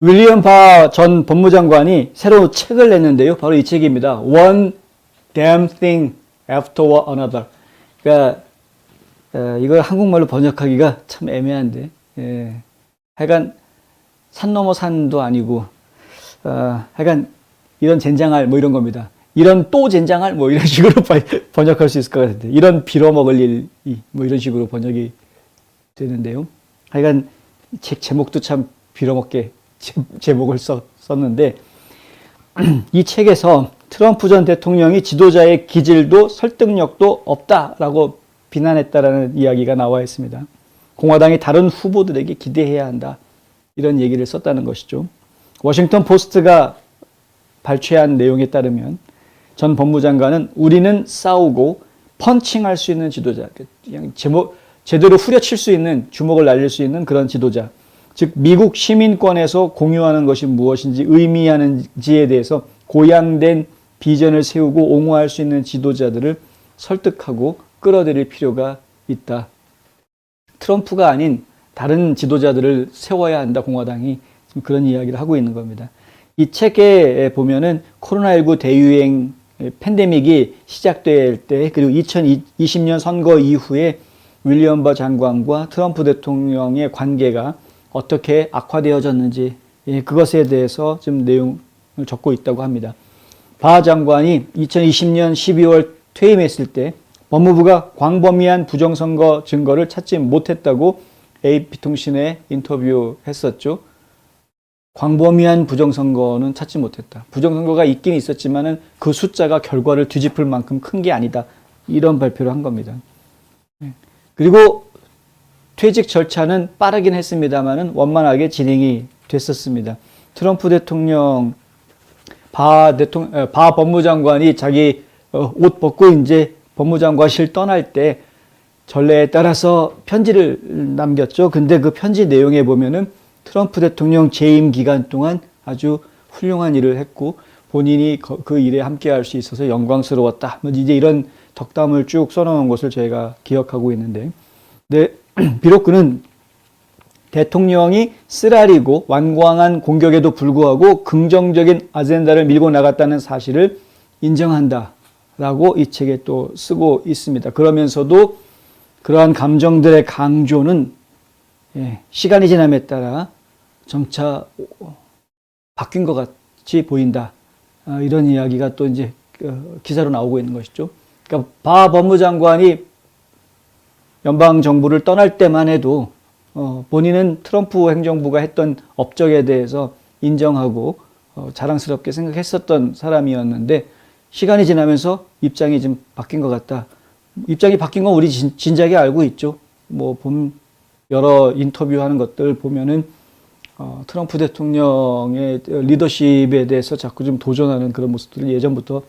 윌리엄 바 전 법무장관이 새로운 책을 냈는데요. 바로 이 책입니다. One Damn Thing After Another. 그러니까 이걸 한국말로 번역하기가 참 애매한데, 하여간 산 넘어 산도 아니고, 하여간 이런 젠장할 뭐 이런 겁니다. 이런 또 젠장할 뭐 이런 식으로 번역할 수 있을 것 같은데, 이런 빌어먹을 일이 뭐 이런 식으로 번역이 되는데요. 하여간 책 제목도 참 빌어먹게 제목을 썼는데, 이 책에서 트럼프 전 대통령이 지도자의 기질도 설득력도 없다라고 비난했다라는 이야기가 나와 있습니다. 공화당이 다른 후보들에게 기대해야 한다, 이런 얘기를 썼다는 것이죠. 워싱턴 포스트가 발췌한 내용에 따르면 전 법무장관은 우리는 싸우고 펀칭할 수 있는 지도자, 그냥 제대로 후려칠 수 있는, 주먹을 날릴 수 있는 그런 지도자, 즉 미국 시민권에서 공유하는 것이 무엇인지 의미하는지에 대해서 고양된 비전을 세우고 옹호할 수 있는 지도자들을 설득하고 끌어들일 필요가 있다. 트럼프가 아닌 다른 지도자들을 세워야 한다, 공화당이. 그런 이야기를 하고 있는 겁니다. 이 책에 보면은 코로나19 대유행 팬데믹이 시작될 때, 그리고 2020년 선거 이후에 윌리엄 버 장관과 트럼프 대통령의 관계가 어떻게 악화되어졌는지, 그것에 대해서 좀 내용을 적고 있다고 합니다. 바 장관이 2020년 12월 퇴임했을 때 법무부가 광범위한 부정선거 증거를 찾지 못했다고 AP통신에 인터뷰했었죠. 광범위한 부정선거는 찾지 못했다. 부정선거가 있긴 있었지만은 그 숫자가 결과를 뒤집을 만큼 큰 게 아니다, 이런 발표를 한 겁니다. 그리고 퇴직 절차는 빠르긴 했습니다만은 원만하게 진행이 됐었습니다. 트럼프 대통령, 바 법무장관이 자기 옷 벗고 이제 법무장관실 떠날 때 전례에 따라서 편지를 남겼죠. 근데 그 편지 내용에 보면은 트럼프 대통령 재임 기간 동안 아주 훌륭한 일을 했고 본인이 그 일에 함께할 수 있어서 영광스러웠다, 이제 이런 덕담을 쭉 써놓은 것을 제가 기억하고 있는데, 네, 비록 그는 대통령이 쓰라리고 완강한 공격에도 불구하고 긍정적인 아젠다를 밀고 나갔다는 사실을 인정한다라고 이 책에 또 쓰고 있습니다. 그러면서도 그러한 감정들의 강조는 시간이 지남에 따라 점차 바뀐 것 같이 보인다, 이런 이야기가 또 이제 기사로 나오고 있는 것이죠. 그러니까 바 법무장관이 연방 정부를 떠날 때만 해도 본인은 트럼프 행정부가 했던 업적에 대해서 인정하고 자랑스럽게 생각했었던 사람이었는데, 시간이 지나면서 입장이 좀 바뀐 것 같다. 입장이 바뀐 건 우리 진작에 알고 있죠. 뭐 여러 인터뷰하는 것들 보면은 트럼프 대통령의 리더십에 대해서 자꾸 좀 도전하는 그런 모습들을 예전부터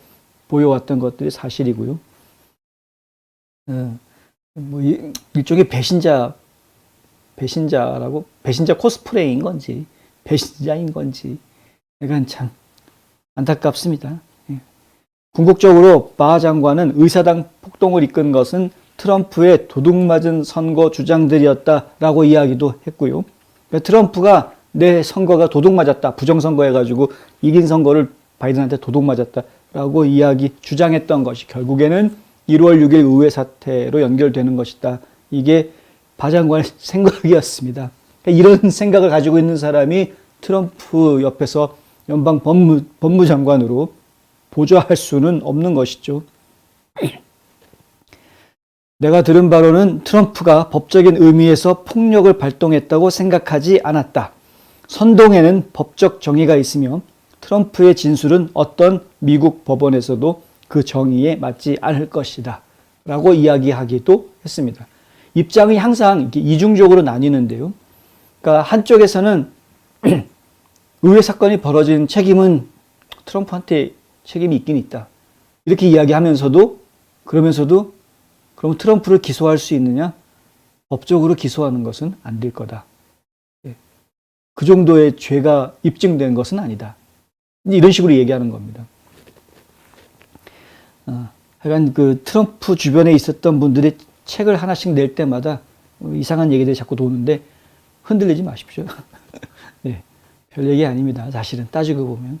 보여왔던 것들이 사실이고요. 뭐 일종의 배신자 코스프레인 건지 배신자인 건지, 이건 참 안타깝습니다. 궁극적으로 바 장관은 의사당 폭동을 이끈 것은 트럼프의 도둑맞은 선거 주장들이었다라고 이야기도 했고요. 그러니까 트럼프가 내 선거가 도둑맞았다, 부정선거해가지고 이긴 선거를 바이든한테 도둑맞았다라고 주장했던 것이 결국에는 1월 6일 의회 사태로 연결되는 것이다. 이게 바 장관의 생각이었습니다. 그러니까 이런 생각을 가지고 있는 사람이 트럼프 옆에서 연방 법무장관으로 보좌할 수는 없는 것이죠. 내가 들은 바로는 트럼프가 법적인 의미에서 폭력을 발동했다고 생각하지 않았다. 선동에는 법적 정의가 있으며 트럼프의 진술은 어떤 미국 법원에서도 그 정의에 맞지 않을 것이다, 라고 이야기하기도 했습니다. 입장이 항상 이렇게 이중적으로 나뉘는데요. 그러니까 한쪽에서는 의회 사건이 벌어진 책임은 트럼프한테 책임이 있긴 있다, 이렇게 이야기하면서도, 그러면서도 그럼 트럼프를 기소할 수 있느냐? 법적으로 기소하는 것은 안 될 거다. 그 정도의 죄가 입증된 것은 아니다. 이런 식으로 얘기하는 겁니다. 하여간 그 트럼프 주변에 있었던 분들이 책을 하나씩 낼 때마다 이상한 얘기들이 자꾸 도는데 흔들리지 마십시오. 네. 별 얘기 아닙니다. 사실은 따지고 보면.